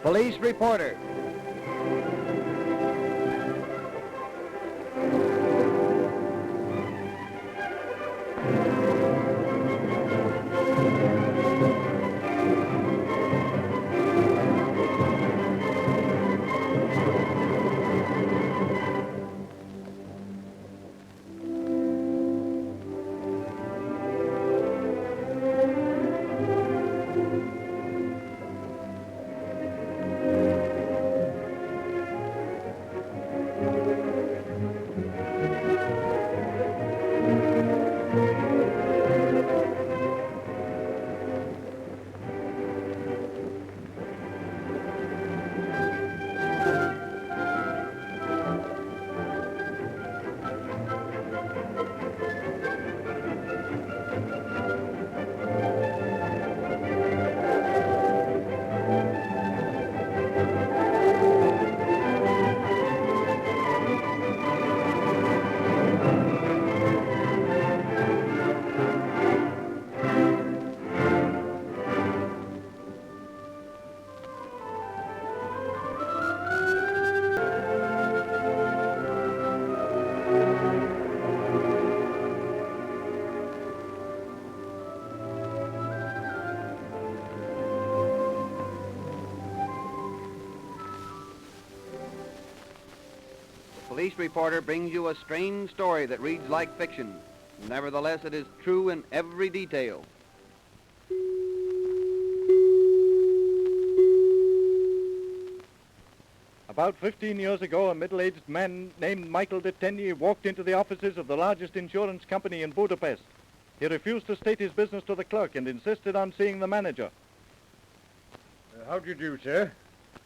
Police reporter. Police reporter brings you a strange story that reads like fiction. Nevertheless, it is true in every detail. About 15 years ago, a middle-aged man named Michael Detenier walked into the offices of the largest insurance company in Budapest. He refused to state his business to the clerk and insisted on seeing the manager. How do you do, sir?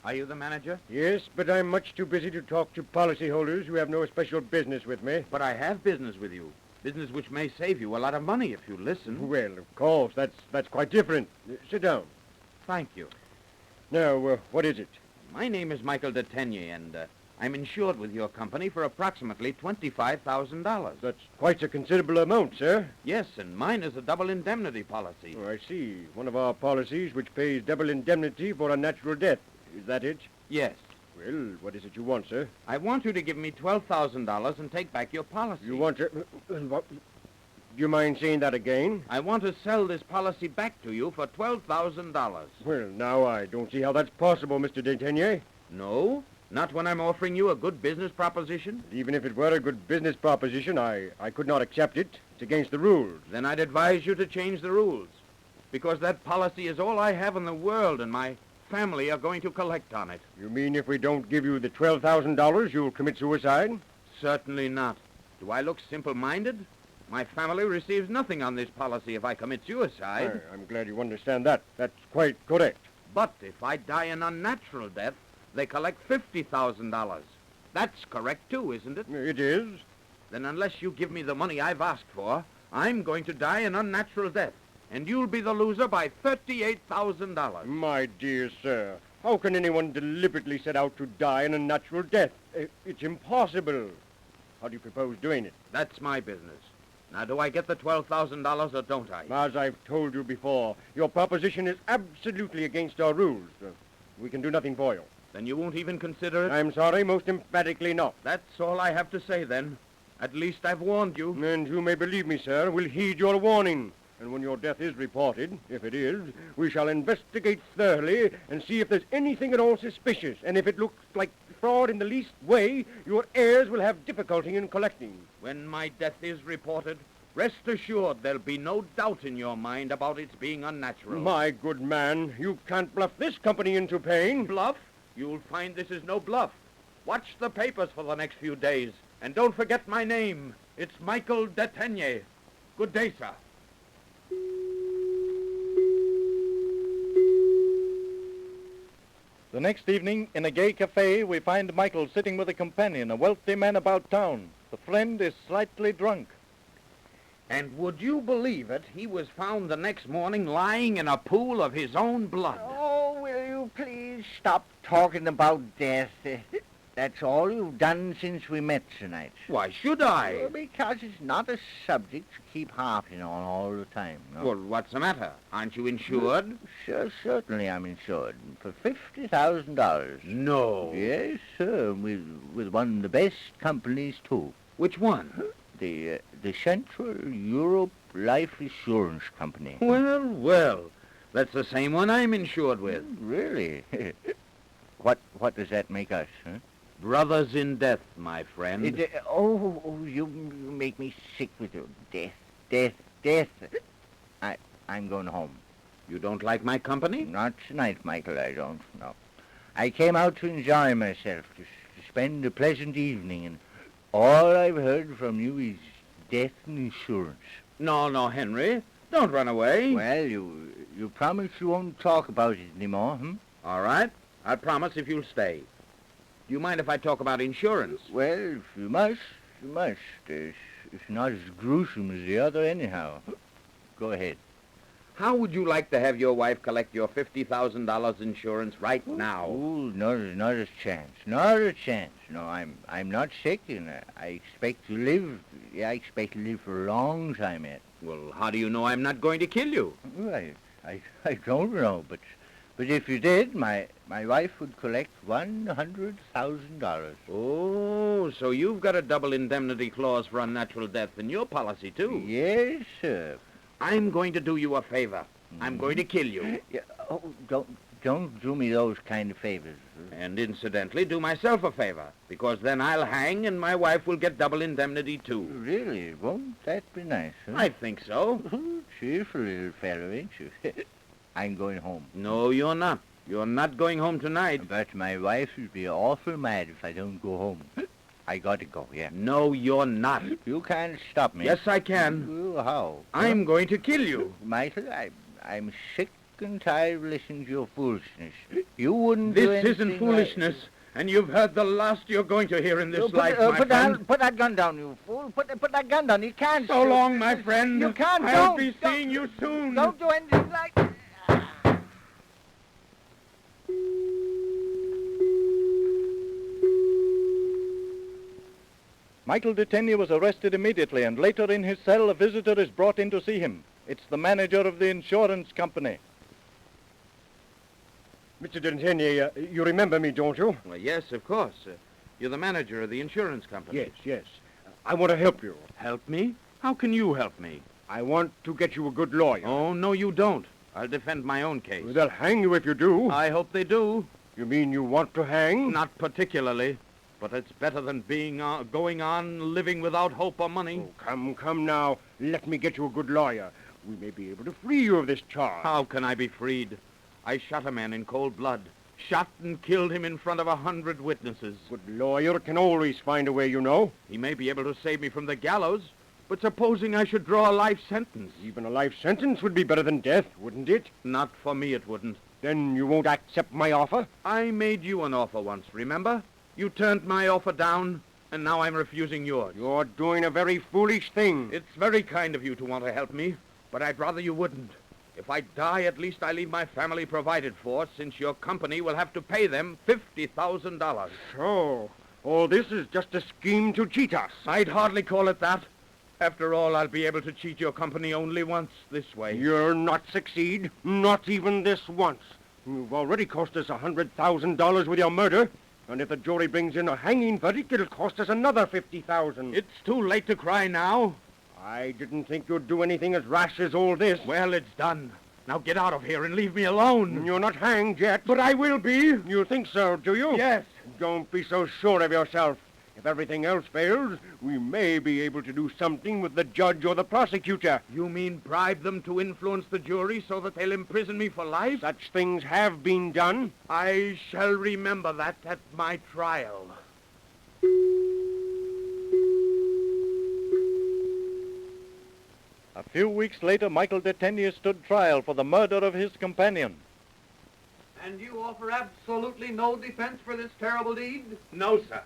Are you the manager? Yes, but I'm much too busy to talk to policyholders who have no special business with me. But I have business with you. Business which may save you a lot of money if you listen. Well, of course, that's quite different. Sit down. Thank you. Now, what is it? My name is Michael Detenier, and I'm insured with your company for approximately $25,000. That's quite a considerable amount, sir. Yes, and mine is a double indemnity policy. Oh, I see. One of our policies which pays double indemnity for a natural death. Is that it? Yes. Well, what is it you want, sir? I want you to give me $12,000 and take back your policy. You want to... what? Do you mind saying that again? I want to sell this policy back to you for $12,000. Well, now, I don't see how that's possible, Mr. Detenier. No? Not when I'm offering you a good business proposition? Even if it were a good business proposition, I could not accept it. It's against the rules. Then I'd advise you to change the rules. Because that policy is all I have in the world, and my family are going to collect on it. You mean if we don't give you the $12,000, you'll commit suicide? Certainly not. Do I look simple-minded? My family receives nothing on this policy if I commit suicide. I'm glad you understand that. That's quite correct. But if I die an unnatural death, they collect $50,000. That's correct, too, isn't it? It is. Then unless you give me the money I've asked for, I'm going to die an unnatural death, and you'll be the loser by $38,000. My dear sir, how can anyone deliberately set out to die an unnatural death? It's impossible. How do you propose doing it? That's my business. Now, do I get the $12,000 or don't I? As I've told you before, your proposition is absolutely against our rules. We can do nothing for you. Then you won't even consider it? I'm sorry, most emphatically not. That's all I have to say, then. At least I've warned you. And you may believe me, sir, we'll heed your warning. And when your death is reported, if it is, we shall investigate thoroughly and see if there's anything at all suspicious. And if it looks like fraud in the least way, your heirs will have difficulty in collecting. When my death is reported, rest assured there'll be no doubt in your mind about its being unnatural. My good man, you can't bluff this company into paying. Bluff? You'll find this is no bluff. Watch the papers for the next few days. And don't forget my name. It's Michael Detenier. Good day, sir. The next evening, in a gay cafe, we find Michael sitting with a companion, a wealthy man about town. The friend is slightly drunk. And would you believe it, he was found the next morning lying in a pool of his own blood. Oh, will you please stop talking about death? That's all you've done since we met tonight. Why should I? Well, because it's not a subject to keep harping on all the time. No? Well, what's the matter? Aren't you insured? Sure, certainly I'm insured. For $50,000. No. Yes, sir, with one of the best companies, too. Which one? The Central Europe Life Assurance Company. Well, well. That's the same one I'm insured with. Really? What does that make us, huh? Brothers in death, my friend. You make me sick with your death. I'm going home. You don't like my company? Not tonight, Michael, I don't, no. I came out to enjoy myself, to spend a pleasant evening, and all I've heard from you is death and insurance. No, Henry. Don't run away. Well, you promise you won't talk about it anymore, hmm? All right. I'll promise if you'll stay. Do you mind if I talk about insurance? Well, if you must. It's not as gruesome as the other anyhow. Go ahead. How would you like to have your wife collect your $50,000 insurance right now? Oh, not a chance. Not a chance. No, I'm not sick, and I expect to live. Yeah, I expect to live for a long time yet. Well, how do you know I'm not going to kill you? Well, I don't know, but if you did, my wife would collect $100,000. Oh, so you've got a double indemnity clause for unnatural death in your policy, too. Yes, sir. I'm going to do you a favor. I'm going to kill you. Yeah, don't do me those kind of favors. And incidentally, do myself a favor, because then I'll hang and my wife will get double indemnity, too. Really? Won't that be nice, huh? I think so. Cheerful little fellow, ain't you? I'm going home. No, you're not. You're not going home tonight. But my wife would be awful mad if I don't go home. I gotta go, yeah. No, you're not. You can't stop me. Yes, I can. Well, how? I'm going to kill you. Michael, I'm sick and tired of listening to your foolishness. You wouldn't do This anything isn't foolishness, and you've heard the last you're going to hear in this life, my friend. Put that gun down, you fool. Put that gun down. You can't. So long, my friend. You can't. I'll be seeing you soon. Don't do anything like that. Michael Detenier was arrested immediately, and later in his cell a visitor is brought in to see him. It's the manager of the insurance company. Mr. Detenier, you remember me, don't you? Well, yes, of course. You're the manager of the insurance company. Yes. I want to help you. Help me? How can you help me? I want to get you a good lawyer. Oh, no, you don't. I'll defend my own case. They'll hang you if you do. I hope they do. You mean you want to hang? Not particularly. But it's better than going on living without hope or money. Oh, come now. Let me get you a good lawyer. We may be able to free you of this charge. How can I be freed? I shot a man in cold blood. Shot and killed him in front of 100 witnesses. Good lawyer can always find a way, you know. He may be able to save me from the gallows, but supposing I should draw a life sentence. Even a life sentence would be better than death, wouldn't it? Not for me, it wouldn't. Then you won't accept my offer? I made you an offer once, remember? You turned my offer down, and now I'm refusing yours. You're doing a very foolish thing. It's very kind of you to want to help me, but I'd rather you wouldn't. If I die, at least I leave my family provided for, since your company will have to pay them $50,000. So, all this is just a scheme to cheat us. I'd hardly call it that. After all, I'll be able to cheat your company only once this way. You'll not succeed, not even this once. You've already cost us $100,000 with your murder. And if the jury brings in a hanging verdict, it'll cost us another $50,000. It's too late to cry now. I didn't think you'd do anything as rash as all this. Well, it's done. Now get out of here and leave me alone. You're not hanged yet. But I will be. You think so, do you? Yes. Don't be so sure of yourself. If everything else fails, we may be able to do something with the judge or the prosecutor. You mean bribe them to influence the jury so that they'll imprison me for life? Such things have been done. I shall remember that at my trial. A few weeks later, Michael Detenier stood trial for the murder of his companion. And you offer absolutely no defense for this terrible deed? No, sir.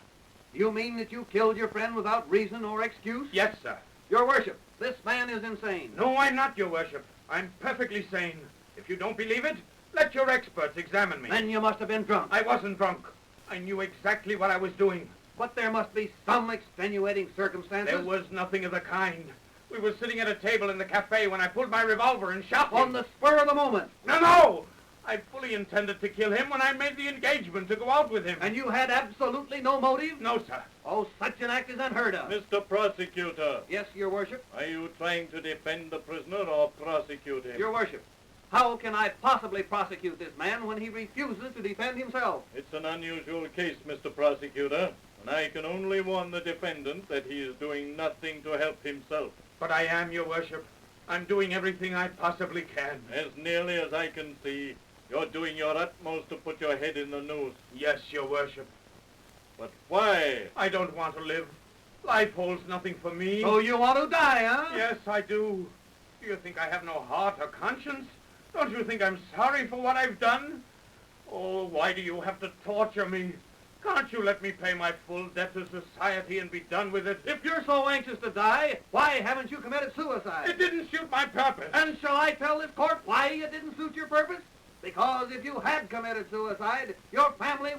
You mean that you killed your friend without reason or excuse? Yes, sir. Your worship, this man is insane. No, I'm not, your worship. I'm perfectly sane. If you don't believe it, let your experts examine me. Then you must have been drunk. I wasn't drunk. I knew exactly what I was doing. But there must be some extenuating circumstances. There was nothing of the kind. We were sitting at a table in the cafe when I pulled my revolver and shot him. On the spur of the moment. No! I fully intended to kill him when I made the engagement to go out with him. And you had absolutely no motive? No, sir. Oh, such an act is unheard of. Mr. Prosecutor, Yes, Your Worship. are you trying to defend the prisoner or prosecute him? Your Worship. How can I possibly prosecute this man when he refuses to defend himself? It's an unusual case, Mr. Prosecutor, and I can only warn the defendant that he is doing nothing to help himself. But I am, Your Worship. I'm doing everything I possibly can. As nearly as I can see, you're doing your utmost to put your head in the noose. Yes, Your Worship. But why? I don't want to live. Life holds nothing for me. So you want to die, huh? Yes, I do. Do you think I have no heart or conscience? Don't you think I'm sorry for what I've done? Oh, why do you have to torture me? Can't you let me pay my full debt to society and be done with it? If you're so anxious to die, why haven't you committed suicide? It didn't suit my purpose. And shall I tell this court why it didn't suit your purpose? Because if you had committed suicide, your family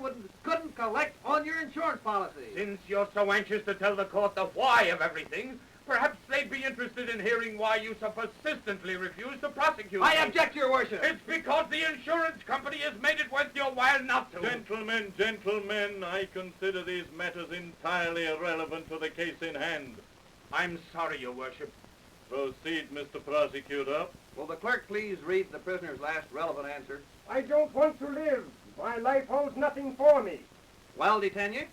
couldn't collect on your insurance policy. Since you're so anxious to tell the court the why of everything, perhaps they'd be interested in hearing why you so persistently refuse to prosecute I me. object, Your Worship. It's because the insurance company has made it worth your while not to. Gentlemen, I consider these matters entirely irrelevant to the case in hand. I'm sorry, Your Worship. Proceed, Mr. Prosecutor. Will the clerk please read the prisoner's last relevant answer? I don't want to live. My life holds nothing for me. Well, Detenier,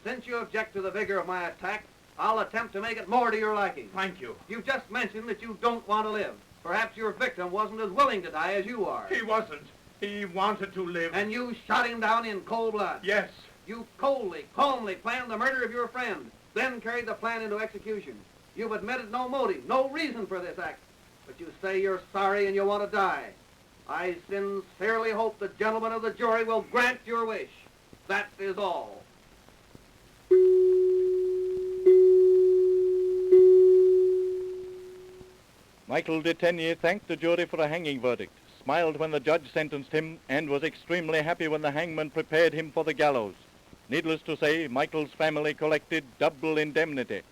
since you object to the vigor of my attack, I'll attempt to make it more to your liking. Thank you. You just mentioned that you don't want to live. Perhaps your victim wasn't as willing to die as you are. He wasn't. He wanted to live. And you shot him down in cold blood. Yes. You coldly, calmly planned the murder of your friend, then carried the plan into execution. You've admitted no motive, no reason for this act, but you say you're sorry and you want to die. I sincerely hope the gentlemen of the jury will grant your wish. That is all. Michael Detenier thanked the jury for a hanging verdict, smiled when the judge sentenced him, and was extremely happy when the hangman prepared him for the gallows. Needless to say, Michael's family collected double indemnity.